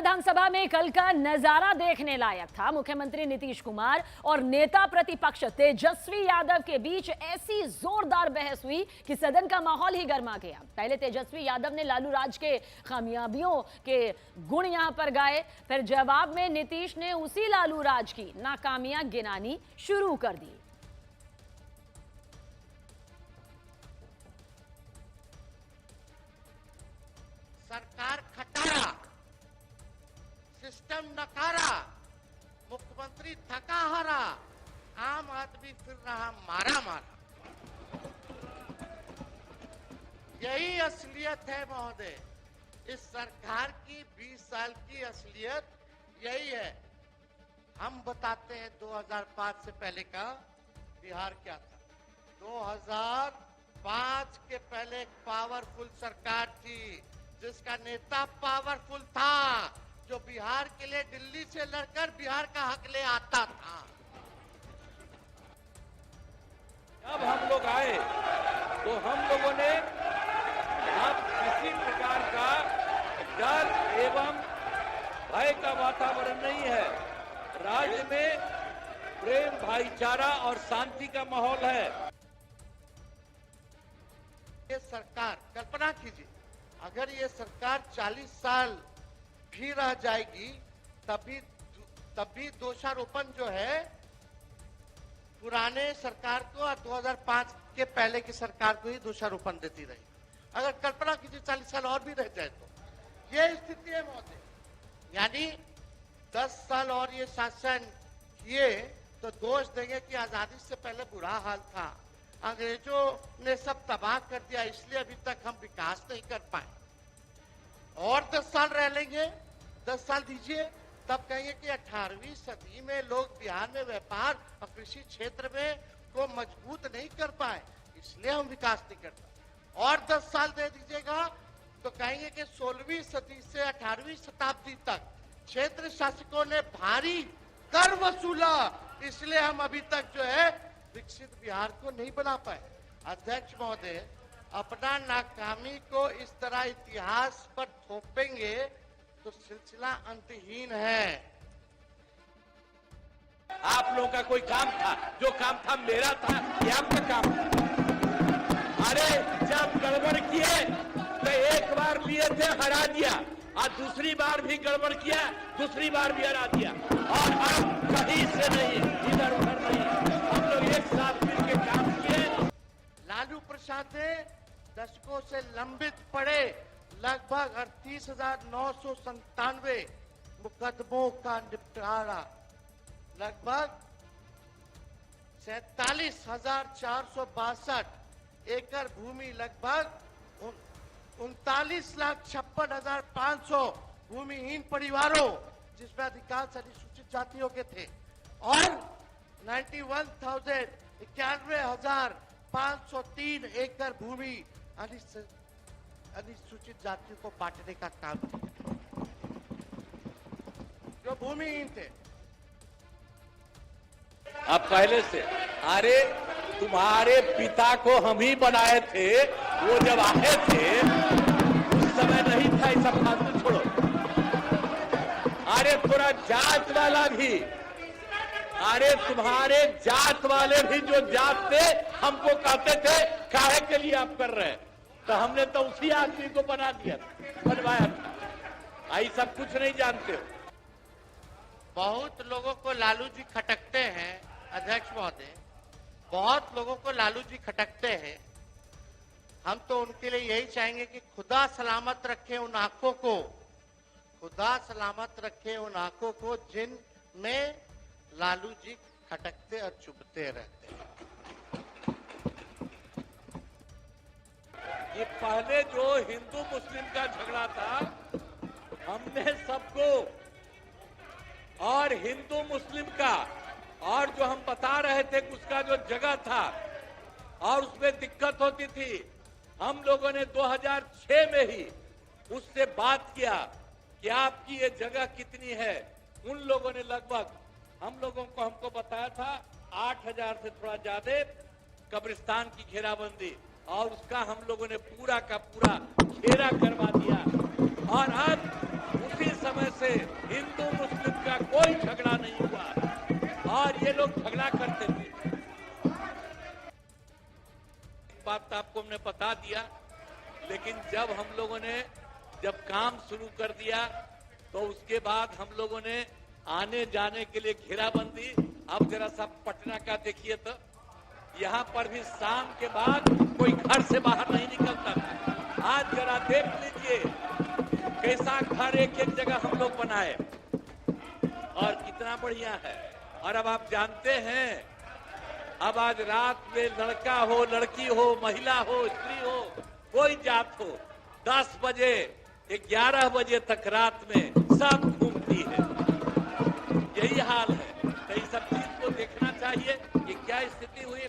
विधानसभा में कल का नजारा देखने लायक था। मुख्यमंत्री नीतीश कुमार और नेता प्रतिपक्ष तेजस्वी यादव के बीच ऐसी जोरदार बहस हुई कि सदन का माहौल ही गर्मा गया। पहले तेजस्वी यादव ने लालू राज के खामियाबियों के गुण यहां पर गाए, फिर जवाब में नीतीश ने उसी लालू राज की नाकामियां गिनानी शुरू कर दी। सरकार खटारा, सिस्टम नकारा, मुख्यमंत्री थका हारा, आम आदमी फिर रहा मारा मारा। यही असलियत है महोदय, इस सरकार की 20 साल की असलियत यही है। हम बताते हैं 2005 से पहले का बिहार क्या था। 2005 के पहले एक पावरफुल सरकार थी जिसका नेता पावरफुल था, जो बिहार के लिए दिल्ली से लड़कर बिहार का हक ले आता था। जब हम लोग आए तो हम लोगों ने अब किसी प्रकार का डर एवं भय का वातावरण नहीं है। राज्य में प्रेम, भाईचारा और शांति का माहौल है। ये सरकार, कल्पना कीजिए, अगर ये सरकार 40 साल भी रह जाएगी तभी दोषारोपण जो है पुराने सरकार को और 2005 के पहले की सरकार को ही दोषारोपण देती रही। अगर कल्पना कीजिए 40 साल और भी रह जाए तो ये स्थिति है महोदय। यानी 10 साल और ये शासन किए तो दोष देंगे कि आजादी से पहले बुरा हाल था, अंग्रेजों ने सब तबाह कर दिया, इसलिए अभी तक हम विकास नहीं कर पाए। और 10 साल रह लेंगे, 10 साल दीजिए, तब कहेंगे कि 18वीं सदी में लोग बिहार में व्यापार और कृषि क्षेत्र में को मजबूत नहीं कर पाए, इसलिए हम विकास नहीं कर पाए। और 10 साल दे दीजिएगा तो कहेंगे कि 16वीं सदी से 18वीं शताब्दी तक क्षेत्र शासकों ने भारी कर वसूला, इसलिए हम अभी तक जो है विकसित बिहार को नहीं बना पाए। अध्यक्ष महोदय, अपना नाकामी को इस तरह इतिहास पर थोपेंगे तो सिलसिला अंतहीन है। आप लोगों का कोई काम था, जो काम था मेरा था, ये आपका काम था। अरे जब गड़बड़ किए तो एक बार लिए थे, हरा दिया, और दूसरी बार भी गड़बड़ किया, दूसरी बार भी हरा दिया, और अब कहीं से नहीं, इधर उधर नहीं, हम लोग एक साथ मिलकर काम किए। लालू प्रसाद ने दशकों से लंबित पड़े लगभग 38,997 मुकदमों का निपटारा, लगभग 47,462 एकड़ भूमि, लगभग 39,56,500 भूमिहीन परिवारों, जिसमें अधिकांश अनुसूचित जातियों के थे, और 91,503 एकड़ भूमि अनुसूचित जातियों को बांटने का काम किया, जो भूमिहीन थे। अब पहले से, अरे तुम्हारे पिता को हम ही बनाए थे, वो जब आए थे उस समय नहीं था, ये सब फालतू छोड़ो। अरे थोड़ा जात वाला भी, अरे तुम्हारे जात वाले भी जो जात थे हमको कहते थे काहे के लिए आप कर रहे हैं, तो हमने तो उसी आदमी को बना दिया, बनवाया था। आई सब कुछ नहीं जानते हो। बहुत लोगों को लालू जी खटकते हैं अध्यक्ष महोदय, बहुत लोगों को लालू जी खटकते हैं। हम तो उनके लिए यही चाहेंगे कि खुदा सलामत रखे उन आंखों को, खुदा सलामत रखे उन आंखों को जिनमें लालू जी खटकते और चुभते रहते हैं। ये पहले जो हिंदू मुस्लिम का झगड़ा था, हमने सबको, और हिंदू मुस्लिम का, और जो हम बता रहे थे उसका जो जगह था और उसमें दिक्कत होती थी, हम लोगों ने 2006 में ही उससे बात किया कि आपकी ये जगह कितनी है। उन लोगों ने लगभग, हम लोगों को हमको बताया था 8,000 से थोड़ा ज्यादा कब्रिस्तान की घेराबंदी, और उसका हम लोगों ने पूरा का पूरा घेरा करवा दिया। और अब उसी समय से हिंदू मुस्लिम का कोई झगड़ा नहीं हुआ और ये लोग झगड़ा करते थे। बात तो आपको हमने बता दिया, लेकिन जब हम लोगों ने जब काम शुरू कर दिया तो उसके बाद हम लोगों ने आने जाने के लिए घेराबंदी। अब जरा सा पटना का देखिए तो यहाँ पर भी शाम के बाद कोई घर से बाहर नहीं निकलता था। आज जरा देख लीजिए कैसा घर एक एक जगह हम लोग बनाए और कितना बढ़िया है। और अब आप जानते हैं, अब आज रात में लड़का हो, लड़की हो, महिला हो, स्त्री हो, कोई जात हो, 10 बजे 11 बजे तक रात में सब घूमती है। यही हाल है। तो इस सब चीज को देखना चाहिए कि क्या स्थिति हुई।